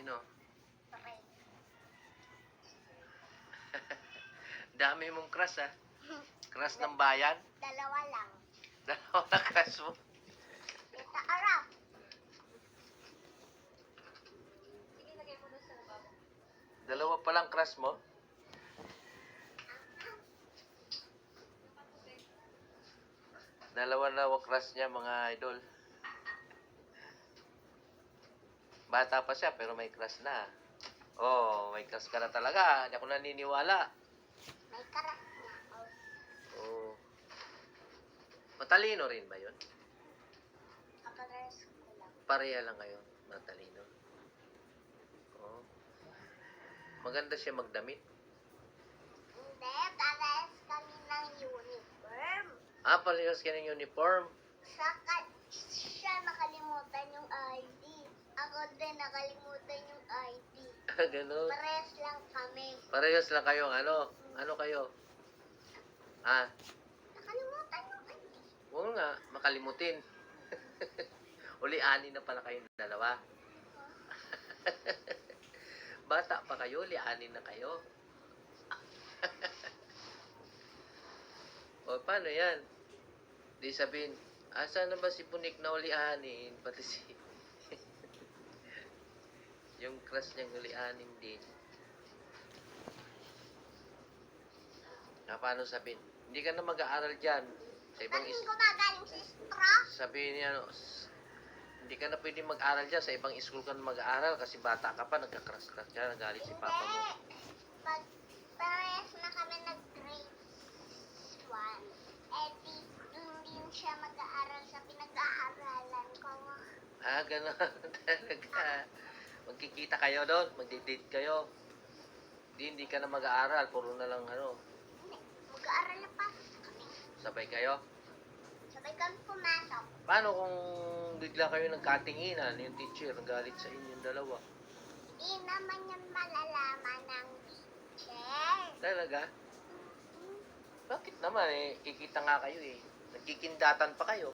Sino? Pare. Dami mong crush, ha? Crush ng bayan? Dalawa lang. Dalawa na crush mo. Tita Arap. Sige, lagay mo doon sa lababo. Dalawa pa lang crush mo? Dalawa na crush niya, mga idol. Bata pa siya, pero may crush na. Oh, may crush ka na talaga. Hindi ako naniniwala. May karat na ako. Oh. Matalino rin ba yun? Kakares ko lang. Pareha lang kayo, matalino. Oh. Maganda siya magdamit. Hindi, parehas kami ng uniform. Ah, parehas ka ng uniform. Saka siya nakalimutan yung ID. Ako din nakalimutan yung ID. Ganun. Parehas lang kami. Parehas lang kayong ano? Ano kayo? Ah, Nakalimutan yung ID. huwag nga, makalimutin. Uli-ani na pala kayong dalawa. Bata pa kayo, uli-ani na kayo. O, paano yan? Di sabihin, asa na ba si Punik na uli-anin? Pati si... yung crush niyang uli-anin din. Paano sabihin? Hindi ka na mag-aaral dyan. Sa ibang Bakit gumagaling si Stra? sabihin niya, no, hindi ka na pwede mag-aral dyan. Sa ibang school ka na mag-aaral kasi bata ka pa, nagka-crush-crush ka, nagalit si papa mo. Pag parehas na kami nag-grade 1, eh di hindi siya mag-aaral sa pinag-aaralan ko. Ah, gano'n talaga. Magkikita kayo doon, magdi-date kayo. Hindi ka na mag-aaral, puro na lang ano, Hindi, mag-aaral na pa kami. sabay kayo. Sabay kami pumasok. Paano kung bigla kayo nagkatinginan, yung teacher, nagalit sa inyong dalawa? Di naman yan malalaman ng teacher. Talaga? Bakit naman eh, kikita nga kayo eh. Nagkikindatan pa kayo.